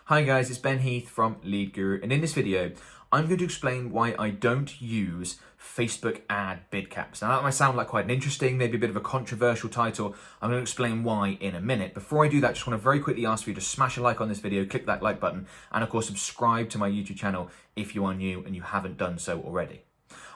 Hi guys, it's Ben Heath from Lead Guru, and in this video, I'm going to explain why I don't use Facebook ad bid caps. Now that might sound like quite an interesting, maybe a bit of a controversial title. I'm going to explain why in a minute. Before I do that, I just want to very quickly ask for you to smash a like on this video, click that like button, and of course subscribe to my YouTube channel if you are new and you haven't done so already.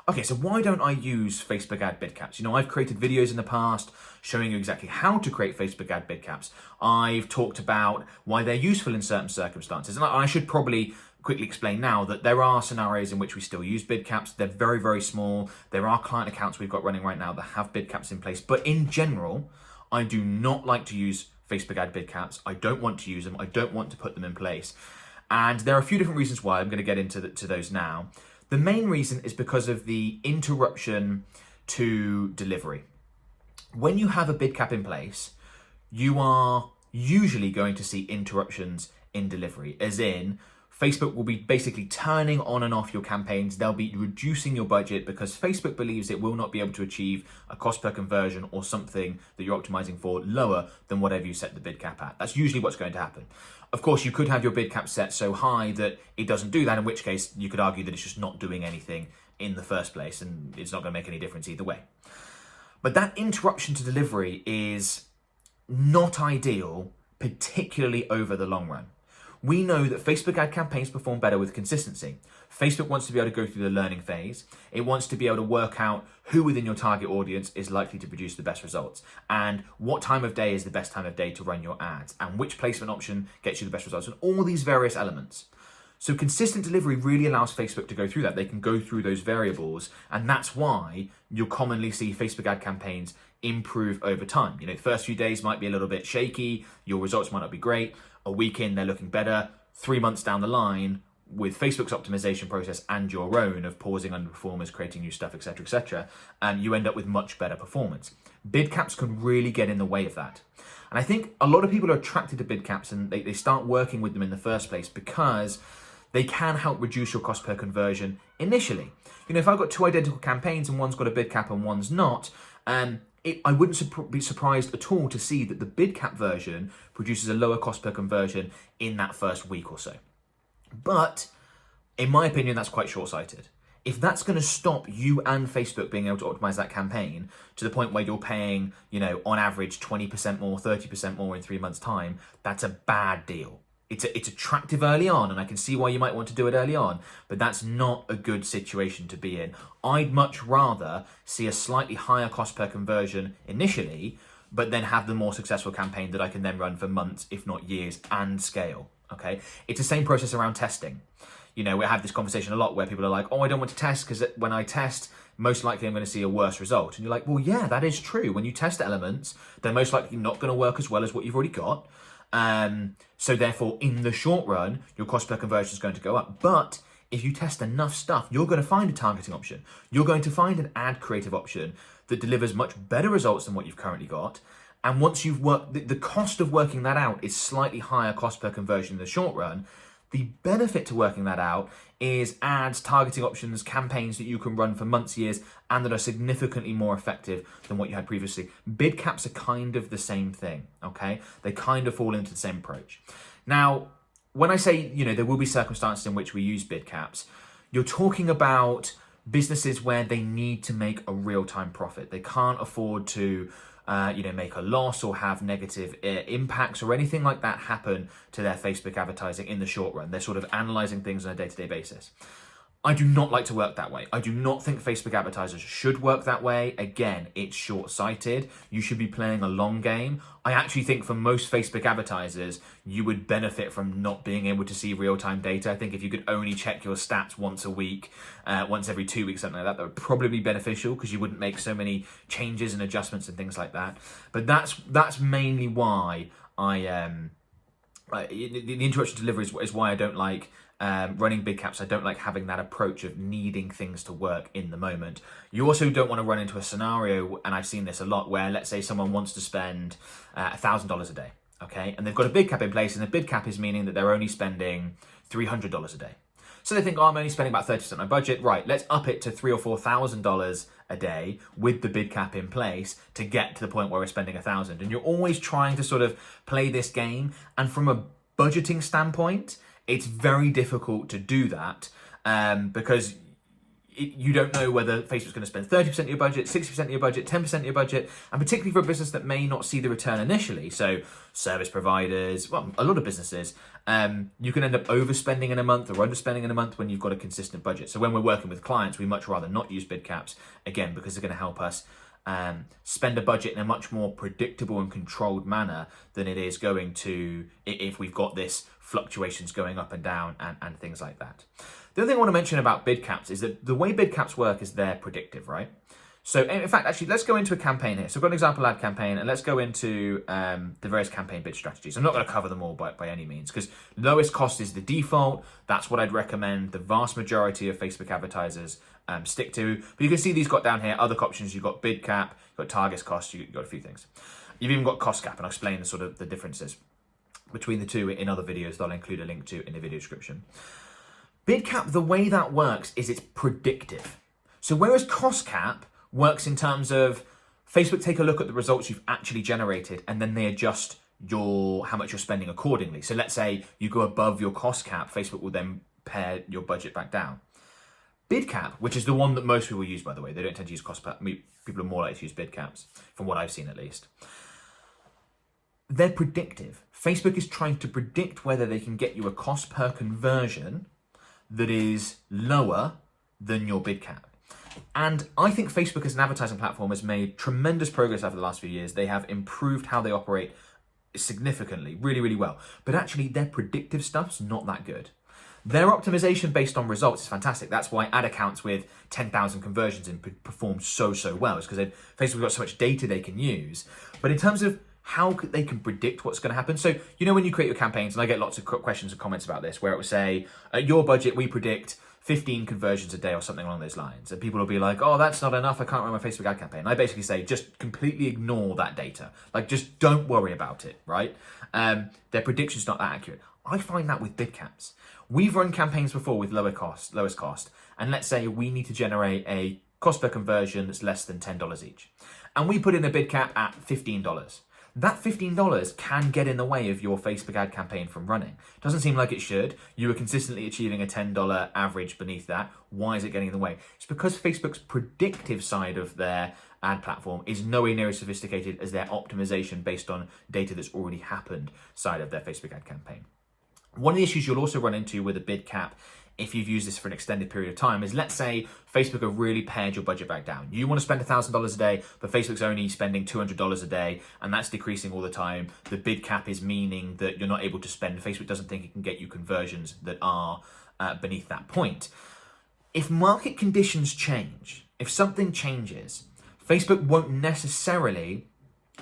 Okay, so why don't I use Facebook ad bid caps? I've created videos in the past showing you exactly how to create Facebook ad bid caps. I've talked about why they're useful in certain circumstances. And I should probably quickly explain now that there are scenarios in which we still use bid caps. They're very, very small. There are client accounts we've got running right now that have bid caps in place. But in general, I do not like to use Facebook ad bid caps. I don't want to use them. I don't want to put them in place. And there are a few different reasons why. I'm going to get into those now. The main reason is because of the interruption to delivery. When you have a bid cap in place, you are usually going to see interruptions in delivery, as in Facebook will be basically turning on and off your campaigns. They'll be reducing your budget because Facebook believes it will not be able to achieve a cost per conversion or something that you're optimizing for lower than whatever you set the bid cap at. That's usually what's going to happen. Of course, you could have your bid cap set so high that it doesn't do that, in which case you could argue that it's just not doing anything in the first place and it's not going to make any difference either way. But that interruption to delivery is not ideal, particularly over the long run. We know that Facebook ad campaigns perform better with consistency. Facebook wants to be able to go through the learning phase. It wants to be able to work out who within your target audience is likely to produce the best results and what time of day is the best time of day to run your ads and which placement option gets you the best results and all these various elements. So consistent delivery really allows Facebook to go through that. They can go through those variables, and that's why you'll commonly see Facebook ad campaigns improve over time. The first few days might be a little bit shaky, your results might not be great. A week in, they're looking better. 3 months down the line, with Facebook's optimization process and your own of pausing underperformers, creating new stuff, etc., you end up with much better performance. Bid caps can really get in the way of that. And I think a lot of people are attracted to bid caps and they start working with them in the first place because they can help reduce your cost per conversion initially. If I've got two identical campaigns and one's got a bid cap and one's not, I wouldn't be surprised at all to see that the bid cap version produces a lower cost per conversion in that first week or so. But in my opinion, that's quite short-sighted. If that's going to stop you and Facebook being able to optimize that campaign to the point where you're paying, on average 20% more, 30% more in 3 months' time, that's a bad deal. It's attractive early on, and I can see why you might want to do it early on, but that's not a good situation to be in. I'd much rather see a slightly higher cost per conversion initially, but then have the more successful campaign that I can then run for months, if not years, and scale, okay? It's the same process around testing. We have this conversation a lot where people are like, oh, I don't want to test because when I test, most likely I'm going to see a worse result. And you're like, well, yeah, that is true. When you test elements, they're most likely not going to work as well as what you've already got. So therefore, in the short run, your cost per conversion is going to go up. But if you test enough stuff, you're going to find a targeting option. You're going to find an ad creative option that delivers much better results than what you've currently got. And once you've worked, the cost of working that out is slightly higher cost per conversion in the short run. The benefit to working that out is ads, targeting options, campaigns that you can run for months, years, and that are significantly more effective than what you had previously. Bid caps are kind of the same thing, okay? They kind of fall into the same approach. Now, when I say, there will be circumstances in which we use bid caps, you're talking about businesses where they need to make a real-time profit. They can't afford to make a loss or have negative impacts or anything like that happen to their Facebook advertising in the short run. They're sort of analyzing things on a day-to-day basis. I do not like to work that way. I do not think Facebook advertisers should work that way. Again, it's short-sighted. You should be playing a long game. I actually think for most Facebook advertisers, you would benefit from not being able to see real-time data. I think if you could only check your stats once a week, once every 2 weeks, something like that, that would probably be beneficial because you wouldn't make so many changes and adjustments and things like that. But that's mainly why the interruption to delivery is why I don't like running big caps. I don't like having that approach of needing things to work in the moment. You also don't want to run into a scenario, and I've seen this a lot, where let's say someone wants to spend $1,000 a day, okay? And they've got a bid cap in place, and the bid cap is meaning that they're only spending $300 a day. So they think, oh, I'm only spending about 30% of my budget. Right, let's up it to $3,000 or $4,000 a day with the bid cap in place to get to the point where we're spending $1,000. And you're always trying to sort of play this game. And from a budgeting standpoint, it's very difficult to do that because you don't know whether Facebook's going to spend 30% of your budget, 60% of your budget, 10% of your budget, and particularly for a business that may not see the return initially. So service providers, well, a lot of businesses, you can end up overspending in a month or underspending in a month when you've got a consistent budget. So when we're working with clients, we much rather not use bid caps, again, because they're going to help us spend a budget in a much more predictable and controlled manner than it is going to if we've got this fluctuations going up and down and things like that. The other thing I want to mention about bid caps is that the way bid caps work is they're predictive, right? So in fact, actually, let's go into a campaign here. So I've got an example ad campaign, and let's go into the various campaign bid strategies. I'm not going to cover them all by any means, because lowest cost is the default. That's what I'd recommend the vast majority of Facebook advertisers stick to. But you can see these got down here, other options. You've got bid cap, you've got target cost, you've got a few things. You've even got cost cap, and I'll explain the sort of the differences between the two in other videos that I'll include a link to in the video description. Bid cap, the way that works is it's predictive. So whereas cost cap works in terms of Facebook take a look at the results you've actually generated and then they adjust how much you're spending accordingly. So let's say you go above your cost cap, Facebook will then pare your budget back down. Bid cap, which is the one that most people use, by the way, they don't tend to use cost cap. People are more likely to use bid caps, from what I've seen at least. They're predictive. Facebook is trying to predict whether they can get you a cost per conversion that is lower than your bid cap. And I think Facebook as an advertising platform has made tremendous progress over the last few years. They have improved how they operate significantly, really, really well. But actually their predictive stuff's not that good. Their optimization based on results is fantastic. That's why ad accounts with 10,000 conversions in perform so well. It's because Facebook got so much data they can use. But in terms of how they can predict what's going to happen. So, you know, when you create your campaigns, and I get lots of questions and comments about this, where it will say, at your budget, we predict 15 conversions a day or something along those lines. And people will be like, oh, that's not enough. I can't run my Facebook ad campaign. And I basically say, just completely ignore that data. Like, just don't worry about it, right? Their prediction's not that accurate. I find that with bid caps. We've run campaigns before with lowest cost. And let's say we need to generate a cost per conversion that's less than $10 each. And we put in a bid cap at $15. That $15 can get in the way of your Facebook ad campaign from running. Doesn't seem like it should. You were consistently achieving a $10 average beneath that. Why is it getting in the way? It's because Facebook's predictive side of their ad platform is nowhere near as sophisticated as their optimization based on data that's already happened side of their Facebook ad campaign. One of the issues you'll also run into with a bid cap, if you've used this for an extended period of time, is let's say Facebook have really pared your budget back down. You want to spend $1,000 a day, but Facebook's only spending $200 a day, and that's decreasing all the time. The bid cap is meaning that you're not able to spend. Facebook doesn't think it can get you conversions that are beneath that point. If market conditions change, if something changes, Facebook won't necessarily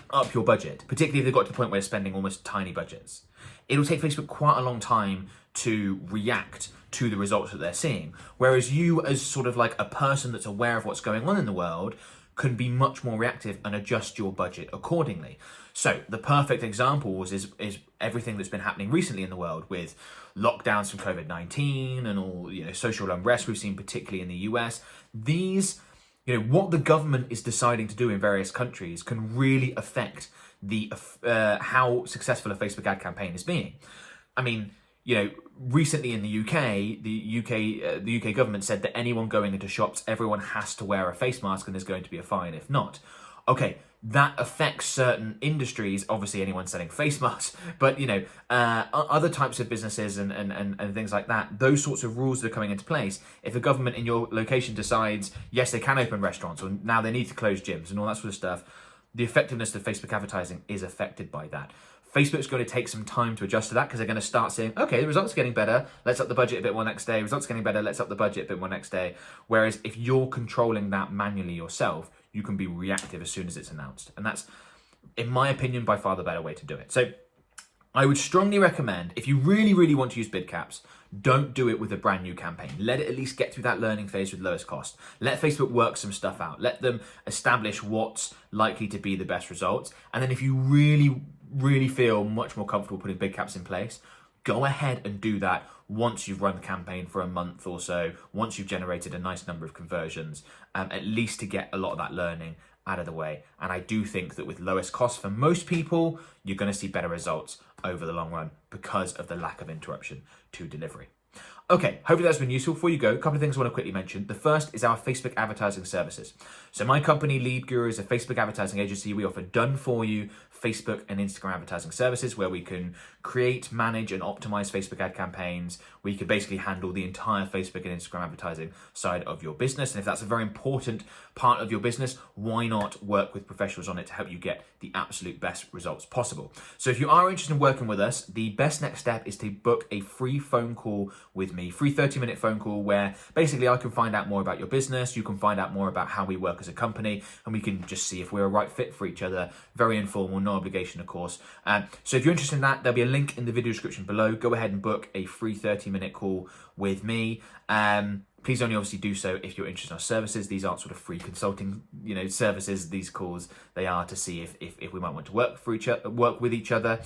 up your budget, particularly if they've got to the point where they're spending almost tiny budgets. It'll take Facebook quite a long time to react to the results that they're seeing. Whereas you, as sort of like a person that's aware of what's going on in the world, can be much more reactive and adjust your budget accordingly. So the perfect examples is everything that's been happening recently in the world with lockdowns from COVID-19 and all, you know, social unrest we've seen, particularly in the US. These, you know, what the government is deciding to do in various countries can really affect the how successful a Facebook ad campaign is being. I mean, you know, recently in the UK government said that anyone going into shops, everyone has to wear a face mask and there's going to be a fine if not. Okay, that affects certain industries, obviously anyone selling face masks, but, you know, other types of businesses and things like that, those sorts of rules that are coming into place. If the government in your location decides, yes, they can open restaurants, or now they need to close gyms and all that sort of stuff, the effectiveness of Facebook advertising is affected by that. Facebook's going to take some time to adjust to that because they're going to start saying, okay, the results are getting better, let's up the budget a bit more next day. Results are getting better, let's up the budget a bit more next day. Whereas if you're controlling that manually yourself, you can be reactive as soon as it's announced. And that's, in my opinion, by far the better way to do it. So I would strongly recommend, if you really, really want to use bid caps, don't do it with a brand new campaign. Let it at least get through that learning phase with lowest cost. Let Facebook work some stuff out. Let them establish what's likely to be the best results. And then if you really feel much more comfortable putting bid caps in place, go ahead and do that once you've run the campaign for a month or so, once you've generated a nice number of conversions, at least to get a lot of that learning out of the way. And I do think that with lowest cost for most people, you're going to see better results over the long run because of the lack of interruption to delivery. Okay, hopefully that's been useful. Before you go, a couple of things I want to quickly mention. The first is our Facebook advertising services. So my company, Lead Guru, is a Facebook advertising agency. We offer done-for-you Facebook and Instagram advertising services where we can create, manage, and optimize Facebook ad campaigns. We can basically handle the entire Facebook and Instagram advertising side of your business. And if that's a very important part of your business, why not work with professionals on it to help you get the absolute best results possible? So if you are interested in working with us, the best next step is to book a free phone call with me, free 30-minute phone call where basically I can find out more about your business, you can find out more about how we work as a company, and we can just see if we're a right fit for each other. Very informal, no obligation, of course. So if you're interested in that, there'll be a link in the video description below. Go ahead and book a free 30-minute call with me. Please only obviously do so if you're interested in our services. These aren't sort of free consulting, services. These calls, they are to see if we might want to work with each other.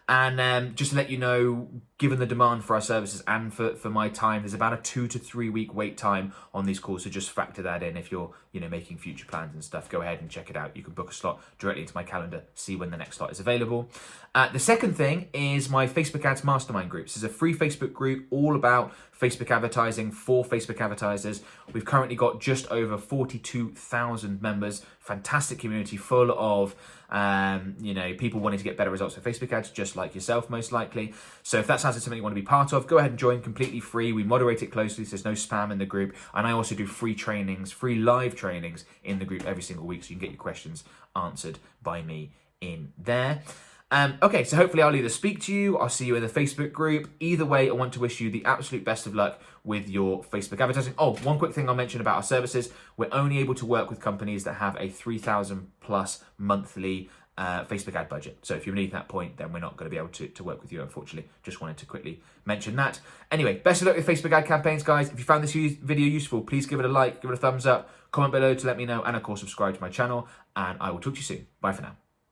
And just to let you know, given the demand for our services and for my time, there's about a 2 to 3 week wait time on these calls. So just factor that in if you're making future plans and stuff. Go ahead and check it out. You can book a slot directly into my calendar, see when the next slot is available. The second thing is my Facebook Ads Mastermind group. This is a free Facebook group all about Facebook advertising for Facebook advertisers. We've currently got just over 42,000 members. Fantastic community full of people wanting to get better results with Facebook ads, just like yourself, most likely. So if that sounds like something you want to be part of, go ahead and join, completely free. We moderate it closely, so there's no spam in the group. And I also do free trainings, free live trainings in the group every single week, so you can get your questions answered by me in there. Okay, so hopefully I'll either speak to you, I'll see you in the Facebook group. Either way, I want to wish you the absolute best of luck with your Facebook advertising. Oh, one quick thing I'll mention about our services. We're only able to work with companies that have a 3,000 plus monthly Facebook ad budget. So if you're beneath that point, then we're not going to be able to work with you, unfortunately. Just wanted to quickly mention that. Anyway, best of luck with Facebook ad campaigns, guys. If you found this video useful, please give it a like, give it a thumbs up, comment below to let me know, and of course, subscribe to my channel, and I will talk to you soon. Bye for now.